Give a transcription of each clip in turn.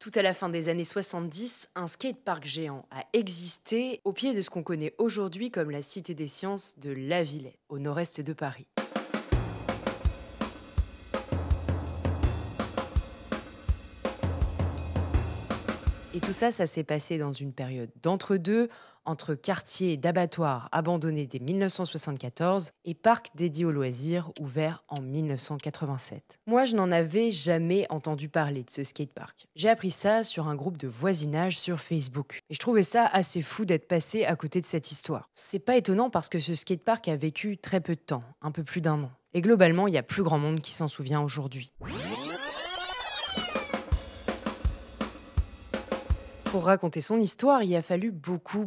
Tout à la fin des années 70, un skatepark géant a existé au pied de ce qu'on connaît aujourd'hui comme la Cité des Sciences de La Villette, au nord-est de Paris. Et tout ça, ça s'est passé dans une période d'entre-deux, entre quartiers d'abattoirs abandonnés dès 1974 et parcs dédiés aux loisirs ouverts en 1987. Moi, je n'en avais jamais entendu parler de ce skatepark. J'ai appris ça sur un groupe de voisinage sur Facebook. Et je trouvais ça assez fou d'être passé à côté de cette histoire. C'est pas étonnant parce que ce skatepark a vécu très peu de temps, un peu plus d'1 an. Et globalement, il y a plus grand monde qui s'en souvient aujourd'hui. Pour raconter son histoire, il a fallu beaucoup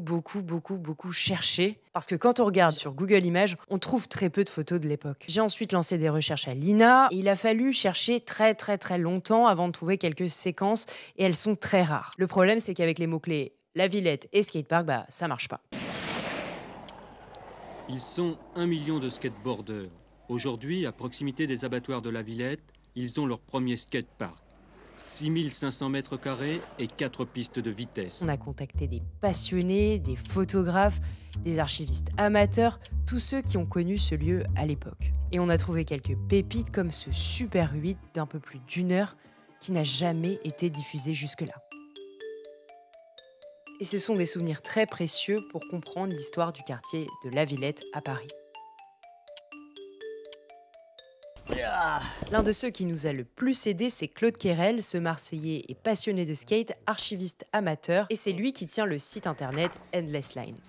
chercher. Parce que quand on regarde sur Google Images, on trouve très peu de photos de l'époque. J'ai ensuite lancé des recherches à l'INA et il a fallu chercher très longtemps avant de trouver quelques séquences et elles sont très rares. Le problème, c'est qu'avec les mots-clés La Villette et skatepark, ça marche pas. Ils sont 1 million de skateboarders. Aujourd'hui, à proximité des abattoirs de la Villette, ils ont leur premier skatepark. 6500 mètres carrés et 4 pistes de vitesse. On a contacté des passionnés, des photographes, des archivistes amateurs, tous ceux qui ont connu ce lieu à l'époque. Et on a trouvé quelques pépites comme ce Super 8 d'un peu plus d'1 heure qui n'a jamais été diffusé jusque-là. Et ce sont des souvenirs très précieux pour comprendre l'histoire du quartier de La Villette à Paris. L'un de ceux qui nous a le plus aidé, c'est Claude Quérel, ce Marseillais et passionné de skate, archiviste amateur, et c'est lui qui tient le site internet Endless Lines.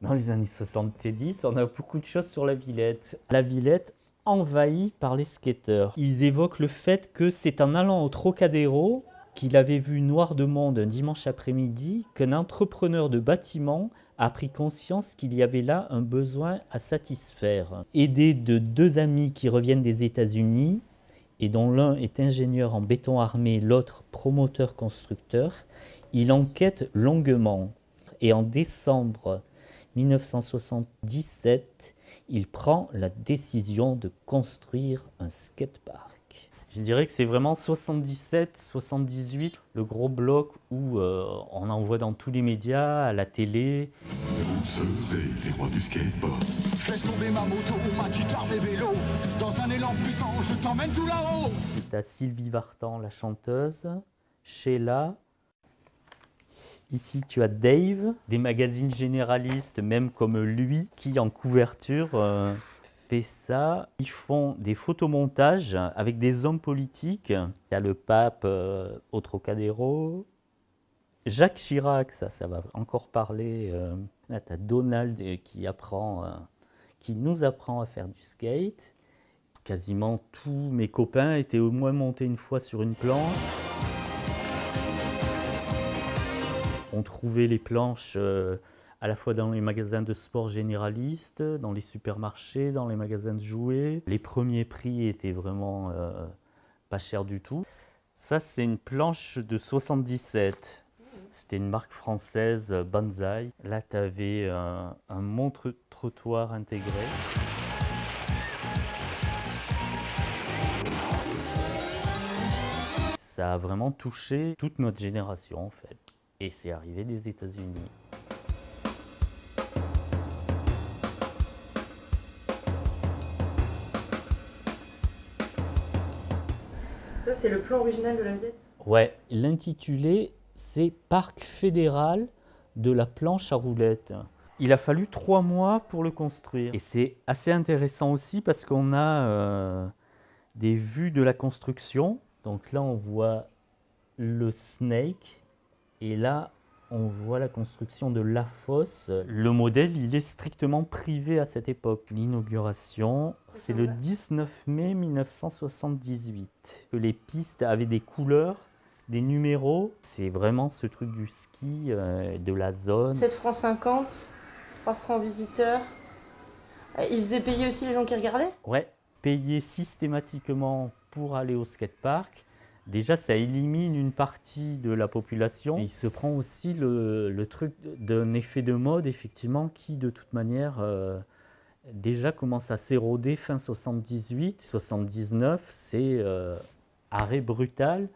Dans les années 70, on a beaucoup de choses sur la Villette. La Villette envahie par les skateurs. Ils évoquent le fait que c'est en allant au Trocadéro qu'il avait vu noir de monde un dimanche après-midi qu'un entrepreneur de bâtiment a pris conscience qu'il y avait là un besoin à satisfaire. Aidé de 2 amis qui reviennent des États-Unis et dont l'un est ingénieur en béton armé, l'autre promoteur-constructeur, il enquête longuement. Et en décembre 1977, il prend la décision de construire un skatepark. Je dirais que c'est vraiment 77-78, le gros bloc où on en voit dans tous les médias, à la télé. Vous serez les rois du skateboard. Je laisse tomber ma moto, ma guitare, mes vélos. Dans un élan puissant, je t'emmène tout là-haut. T'as Sylvie Vartan, la chanteuse, Sheila. Ici, tu as Dave, des magazines généralistes, même comme lui, qui en couverture fait ça. Ils font des photomontages avec des hommes politiques. Il y a le pape au Trocadéro, Jacques Chirac, ça va encore parler. Là, tu as Donald qui nous apprend à faire du skate. Quasiment tous mes copains étaient au moins montés une fois sur une planche. On trouvait les planches à la fois dans les magasins de sport généralistes, dans les supermarchés, dans les magasins de jouets. Les premiers prix étaient vraiment pas chers du tout. Ça, c'est une planche de 77. C'était une marque française, Banzai. Là, tu avais un montre-trottoir intégré. Ça a vraiment touché toute notre génération, en fait. Et c'est arrivé des États-Unis. Ça, c'est le plan original de la Villette ? Ouais, l'intitulé, c'est Parc fédéral de la planche à roulettes. Il a fallu 3 mois pour le construire. Et c'est assez intéressant aussi parce qu'on a des vues de la construction. Donc là, on voit le Snake. Et là, on voit la construction de la fosse. Le modèle, il est strictement privé à cette époque. L'inauguration, c'est le 19 mai 1978. Les pistes avaient des couleurs, des numéros. C'est vraiment ce truc du ski, de la zone. 7 francs 50, 3 francs visiteurs. Ils faisaient payer aussi les gens qui regardaient ? Ouais, payer systématiquement pour aller au skatepark. Déjà, ça élimine une partie de la population. Il se prend aussi le truc d'un effet de mode, effectivement, qui, de toute manière, déjà commence à s'éroder fin 78. 79, c'est arrêt brutal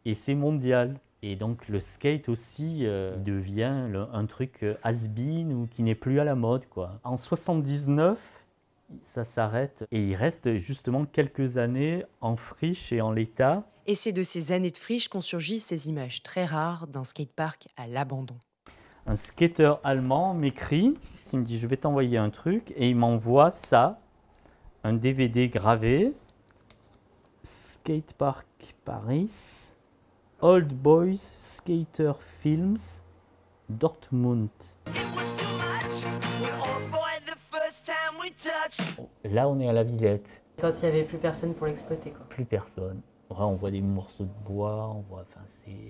et c'est mondial. Et donc le skate aussi il devient un truc has-been ou qui n'est plus à la mode, quoi. En 79, ça s'arrête et il reste justement quelques années en friche et en l'état. Et c'est de ces années de friche qu'ont surgi ces images très rares d'un skatepark à l'abandon. Un skater allemand m'écrit, il me dit je vais t'envoyer un truc et il m'envoie ça, un DVD gravé, Skatepark Paris, Old Boys Skater Films, Dortmund. Là on est à la Villette. Quand il n'y avait plus personne pour l'exploiter, quoi. Plus personne. Ouais, on voit des morceaux de bois, on voit, enfin c'est...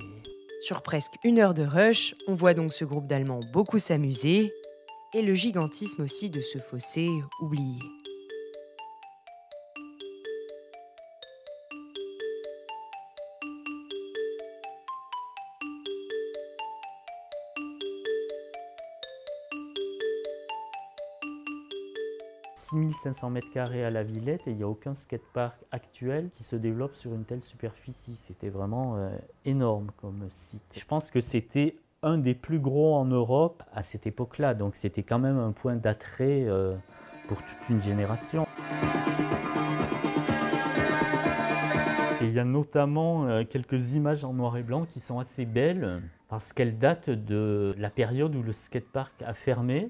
Sur presque 1 heure de rush, on voit donc ce groupe d'Allemands beaucoup s'amuser et le gigantisme aussi de ce fossé oublié. « 6500 m² à la Villette et il n'y a aucun skatepark actuel qui se développe sur une telle superficie. C'était vraiment énorme comme site. Je pense que c'était un des plus gros en Europe à cette époque-là, donc c'était quand même un point d'attrait pour toute une génération. Et il y a notamment quelques images en noir et blanc qui sont assez belles parce qu'elles datent de la période où le skatepark a fermé.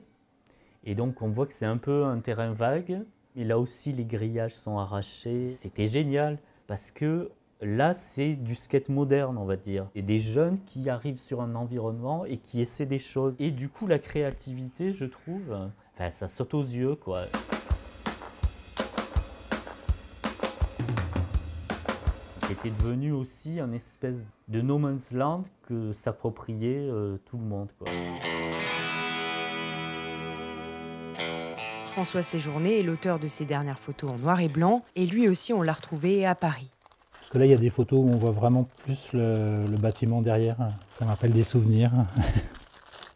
Et donc on voit que c'est un peu un terrain vague, et là aussi les grillages sont arrachés. C'était génial parce que là c'est du skate moderne, on va dire. Et des jeunes qui arrivent sur un environnement et qui essaient des choses. Et du coup la créativité, je trouve, enfin, ça saute aux yeux, quoi. C'était devenu aussi un espèce de no man's land que s'appropriait tout le monde, quoi. François Séjourné est l'auteur de ces dernières photos en noir et blanc, et lui aussi on l'a retrouvé à Paris. Parce que là il y a des photos où on voit vraiment plus le bâtiment derrière, ça me rappelle des souvenirs.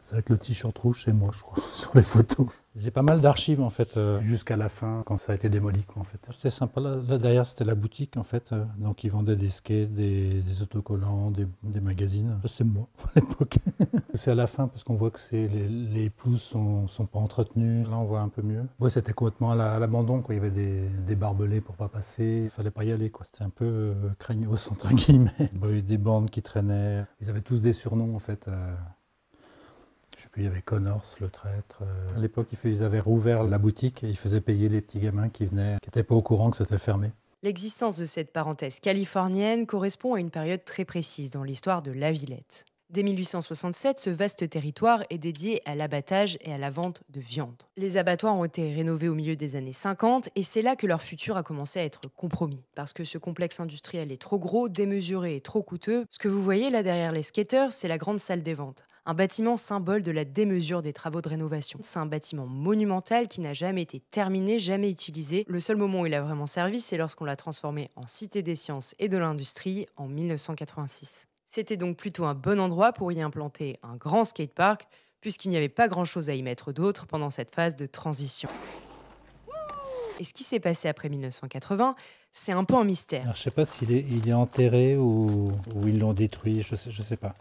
C'est vrai que le t-shirt rouge c'est moi je crois sur les photos. J'ai pas mal d'archives en fait, jusqu'à la fin quand ça a été démoli quoi, en fait. C'était sympa, là derrière c'était la boutique en fait, donc ils vendaient des skates, des autocollants, des magazines. C'est moi à l'époque. C'est à la fin parce qu'on voit que les pelouses sont pas entretenues, là on voit un peu mieux. Ouais, c'était complètement à l'abandon quoi, il y avait des barbelés pour pas passer, il fallait pas y aller quoi, c'était un peu craignos entre guillemets. Bon, il y avait des bandes qui traînaient, ils avaient tous des surnoms en fait. Je sais plus, il y avait Connors, le traître. À l'époque, ils avaient rouvert la boutique et ils faisaient payer les petits gamins qui venaient, qui n'étaient pas au courant que c'était fermé. L'existence de cette parenthèse californienne correspond à une période très précise dans l'histoire de la Villette. Dès 1867, ce vaste territoire est dédié à l'abattage et à la vente de viande. Les abattoirs ont été rénovés au milieu des années 50 et c'est là que leur futur a commencé à être compromis. Parce que ce complexe industriel est trop gros, démesuré et trop coûteux. Ce que vous voyez là derrière les skaters, c'est la grande salle des ventes. Un bâtiment symbole de la démesure des travaux de rénovation. C'est un bâtiment monumental qui n'a jamais été terminé, jamais utilisé. Le seul moment où il a vraiment servi, c'est lorsqu'on l'a transformé en Cité des sciences et de l'industrie en 1986. C'était donc plutôt un bon endroit pour y implanter un grand skatepark, puisqu'il n'y avait pas grand-chose à y mettre d'autre pendant cette phase de transition. Et ce qui s'est passé après 1980, c'est un peu un mystère. Alors, je ne sais pas s'il est enterré ou ils l'ont détruit, je sais pas.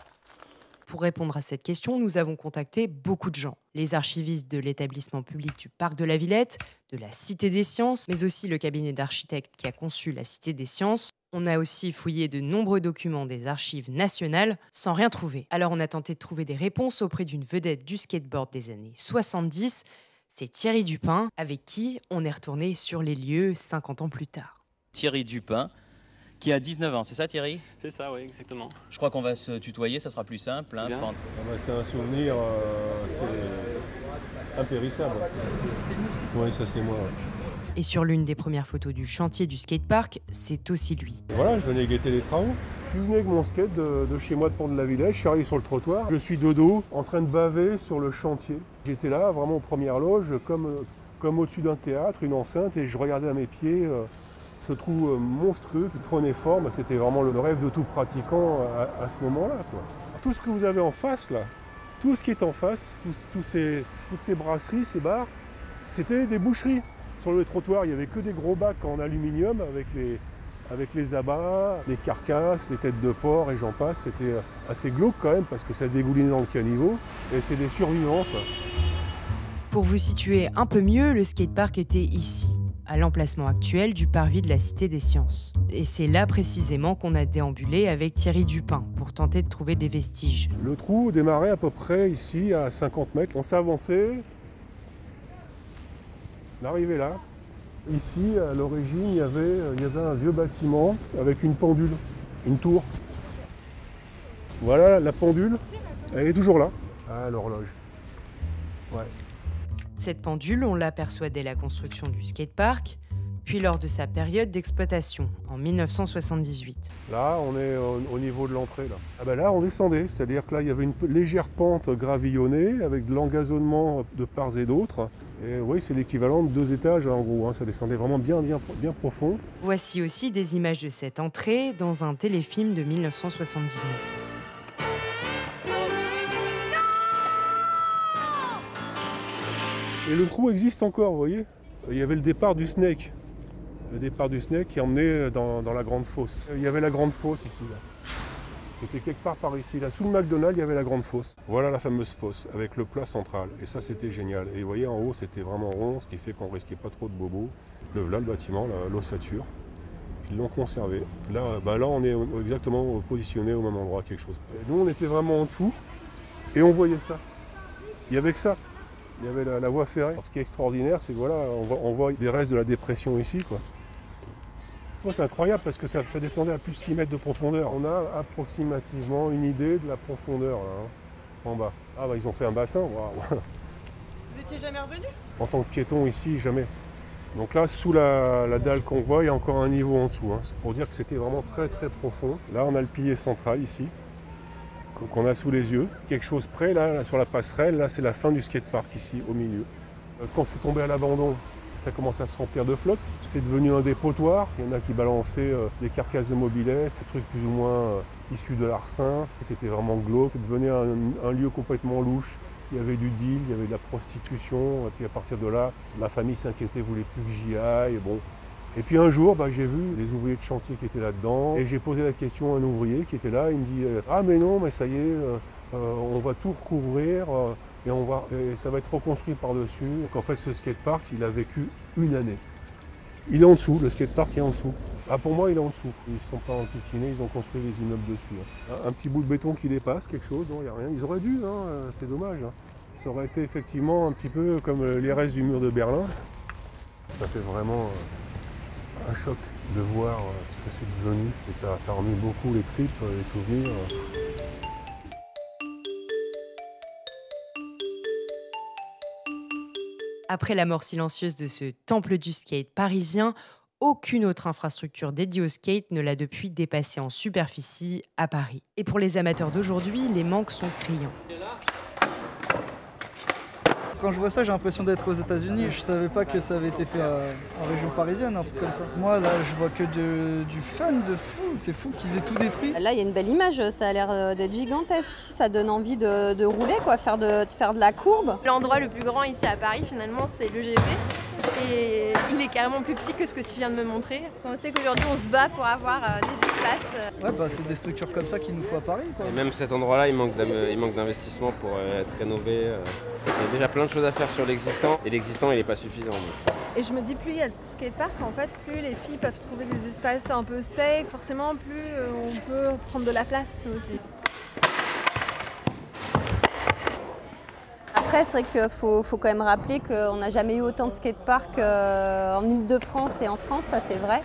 Pour répondre à cette question, nous avons contacté beaucoup de gens. Les archivistes de l'établissement public du Parc de la Villette, de la Cité des Sciences, mais aussi le cabinet d'architectes qui a conçu la Cité des Sciences. On a aussi fouillé de nombreux documents des archives nationales sans rien trouver. Alors on a tenté de trouver des réponses auprès d'une vedette du skateboard des années 70. C'est Thierry Dupin, avec qui on est retourné sur les lieux 50 ans plus tard. Thierry Dupin, qui a 19 ans, c'est ça Thierry? C'est ça, oui, exactement. Je crois qu'on va se tutoyer, ça sera plus simple. Hein, c'est un souvenir, c'est impérissable. Oui, ça c'est moi. Ouais. Et sur l'une des premières photos du chantier du skatepark, c'est aussi lui. Voilà, je venais guetter les travaux. Je suis venu avec mon skate de chez moi de Pont de la Villette, je suis arrivé sur le trottoir. Je suis de dos, en train de baver sur le chantier. J'étais là, vraiment aux premières loges, comme au-dessus d'un théâtre, une enceinte, et je regardais à mes pieds ce trou monstrueux qui prenait forme. C'était vraiment le rêve de tout pratiquant à ce moment-là, quoi. Tout ce que vous avez en face, là, tout ce qui est en face, toutes ces brasseries, ces bars, c'était des boucheries. Sur le trottoir, il n'y avait que des gros bacs en aluminium avec avec les abats, les carcasses, les têtes de porc et j'en passe. C'était assez glauque quand même parce que ça dégoulinait dans le caniveau et c'est des survivants. Ça. Pour vous situer un peu mieux, le skatepark était ici, à l'emplacement actuel du parvis de la Cité des Sciences. Et c'est là précisément qu'on a déambulé avec Thierry Dupin pour tenter de trouver des vestiges. Le trou démarrait à peu près ici à 50 mètres. On s'est avancé, on est arrivé là. Ici, à l'origine, il y avait un vieux bâtiment avec une pendule, une tour. Voilà la pendule, elle est toujours là. Ah, l'horloge. Ouais. Cette pendule, on l'aperçoit dès la construction du skatepark, puis lors de sa période d'exploitation, en 1978. Là, on est au niveau de l'entrée. Là. Ah ben là, on descendait, c'est-à-dire que là, il y avait une légère pente gravillonnée avec de l'engazonnement de part et d'autre. Et oui, c'est l'équivalent de 2 étages en gros, hein. Ça descendait vraiment bien profond. Voici aussi des images de cette entrée dans un téléfilm de 1979. Et le trou existe encore, vous voyez. Il y avait le départ du Snake. Le départ du Snake qui emmenait dans la grande fosse. Il y avait la grande fosse ici. Là. C'était quelque part par ici. Là. Sous le McDonald's, il y avait la grande fosse. Voilà la fameuse fosse avec le plat central. Et ça, c'était génial. Et vous voyez, en haut, c'était vraiment rond, ce qui fait qu'on ne risquait pas trop de bobos. Là, le bâtiment, l'ossature. Ils l'ont conservé. Là, là, on est exactement positionné au même endroit, quelque chose. Et nous, on était vraiment en dessous. Et on voyait ça. Il y avait que ça. Il y avait la voie ferrée. Alors, ce qui est extraordinaire, c'est que voilà, on voit des restes de la dépression ici, quoi. C'est incroyable parce que ça descendait à plus de 6 mètres de profondeur. On a approximativement une idée de la profondeur là, hein, en bas. Ah bah ils ont fait un bassin, waouh. Vous étiez jamais revenu? En tant que piéton ici, jamais. Donc là, sous la dalle qu'on voit, il y a encore un niveau en dessous. Hein. C'est pour dire que c'était vraiment très très profond. Là, on a le pilier central ici, qu'on a sous les yeux. Quelque chose près, là sur la passerelle, là c'est la fin du skatepark ici, au milieu. Quand c'est tombé à l'abandon, ça commence à se remplir de flotte. C'est devenu un dépotoir. Il y en a qui balançaient des carcasses de mobylettes, ces trucs plus ou moins issus de l'arsen. C'était vraiment glauque. C'est devenu un lieu complètement louche. Il y avait du deal, il y avait de la prostitution. Et puis à partir de là, ma famille s'inquiétait, voulait plus que j'y aille. Bon. Et puis un jour, j'ai vu les ouvriers de chantier qui étaient là-dedans. Et j'ai posé la question à un ouvrier qui était là. Il me dit ah mais non, mais ça y est, on va tout recouvrir. Et ça va être reconstruit par-dessus. Donc en fait, ce skatepark, il a vécu 1 année. Il est en dessous, le skatepark est en dessous. Ah, pour moi, il est en dessous. Ils ne sont pas enquiquinés, ils ont construit des immeubles dessus. Hein. Un petit bout de béton qui dépasse, quelque chose, non, il n'y a rien. Ils auraient dû, hein, c'est dommage. Hein. Ça aurait été effectivement un petit peu comme les restes du mur de Berlin. Ça fait vraiment un choc de voir ce que c'est devenu. Et ça remet beaucoup les tripes, les souvenirs. Après la mort silencieuse de ce temple du skate parisien, aucune autre infrastructure dédiée au skate ne l'a depuis dépassé en superficie à Paris. Et pour les amateurs d'aujourd'hui, les manques sont criants. Quand je vois ça, j'ai l'impression d'être aux États-Unis. Je savais pas que ça avait été fait en région parisienne, un truc comme ça. Moi, là, je vois que du fun de fou. C'est fou qu'ils aient tout détruit. Là, il y a une belle image. Ça a l'air d'être gigantesque. Ça donne envie de rouler, quoi, faire de la courbe. L'endroit le plus grand ici à Paris, finalement, c'est le GP. Et il est carrément plus petit que ce que tu viens de me montrer. On sait qu'aujourd'hui, on se bat pour avoir des espaces. Ouais, c'est des structures comme ça qu'il nous faut à Paris, quoi. Et même cet endroit-là, il manque d'investissement pour être rénové. Il y a déjà plein de choses à faire sur l'existant, et l'existant, il n'est pas suffisant. Et je me dis, plus il y a de skateparks, en fait, plus les filles peuvent trouver des espaces un peu safe. Forcément, plus on peut prendre de la place, nous aussi. Après, c'est vrai qu'il faut quand même rappeler qu'on n'a jamais eu autant de skateparks en Ile-de-France et en France, ça c'est vrai.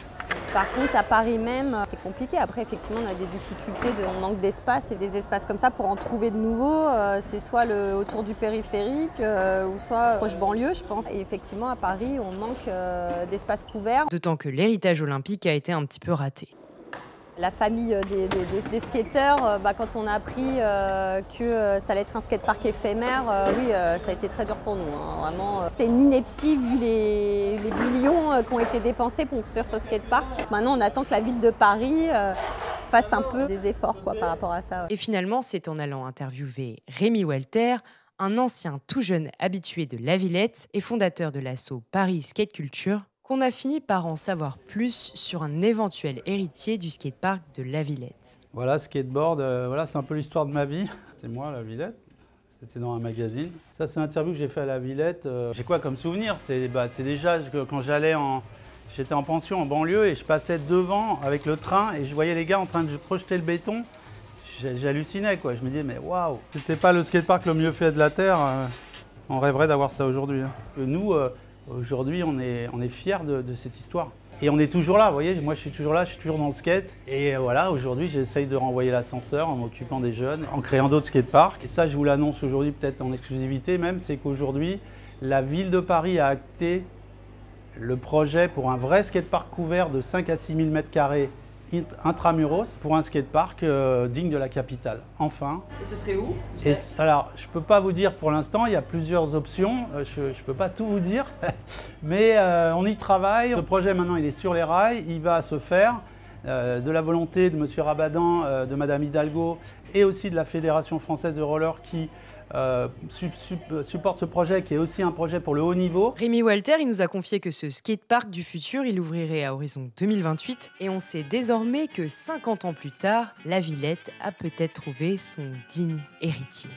Par contre, à Paris même, c'est compliqué. Après, effectivement, on a des difficultés, on manque d'espace. Et des espaces comme ça, pour en trouver de nouveaux, c'est soit autour du périphérique ou soit proche banlieue, je pense. Et effectivement, à Paris, on manque d'espaces couverts. D'autant que l'héritage olympique a été un petit peu raté. La famille des skateurs, quand on a appris que ça allait être un skatepark éphémère, oui, ça a été très dur pour nous. Hein. Vraiment, c'était une ineptie vu les millions qui ont été dépensés pour construire ce skatepark. Maintenant, on attend que la ville de Paris fasse un peu des efforts par rapport à ça. Ouais. Et finalement, c'est en allant interviewer Rémi Walter, un ancien tout jeune habitué de la Villette et fondateur de l'asso Paris Skate Culture, qu'on a fini par en savoir plus sur un éventuel héritier du skatepark de La Villette. Voilà, skateboard, voilà, c'est un peu l'histoire de ma vie. C'est moi, La Villette. C'était dans un magazine. Ça, c'est l'interview que j'ai fait à La Villette. J'ai quoi comme souvenir? C'est déjà quand j'étais en pension en banlieue et je passais devant avec le train et je voyais les gars en train de projeter le béton. J'hallucinais, quoi. Je me disais, mais waouh! C'était pas le skatepark le mieux fait de la Terre. On rêverait d'avoir ça aujourd'hui. Nous, aujourd'hui, on est fiers de cette histoire. Et on est toujours là, vous voyez, moi je suis toujours là, je suis toujours dans le skate. Et voilà, aujourd'hui j'essaye de renvoyer l'ascenseur en m'occupant des jeunes, en créant d'autres skateparks. Et ça, je vous l'annonce aujourd'hui peut-être en exclusivité même, c'est qu'aujourd'hui, la ville de Paris a acté le projet pour un vrai skatepark couvert de 5 à 6 000 m² intramuros pour un skatepark digne de la capitale, enfin. Et ce serait où? Alors, je ne peux pas vous dire pour l'instant, il y a plusieurs options, je ne peux pas tout vous dire, mais on y travaille. Le projet maintenant, il est sur les rails, il va se faire de la volonté de M. Rabadan, de Mme Hidalgo et aussi de la Fédération française de roller qui supporte ce projet qui est aussi un projet pour le haut niveau. Rémi Walter, il nous a confié que ce skatepark du futur, il ouvrirait à horizon 2028 et on sait désormais que 50 ans plus tard, La Villette a peut-être trouvé son digne héritier.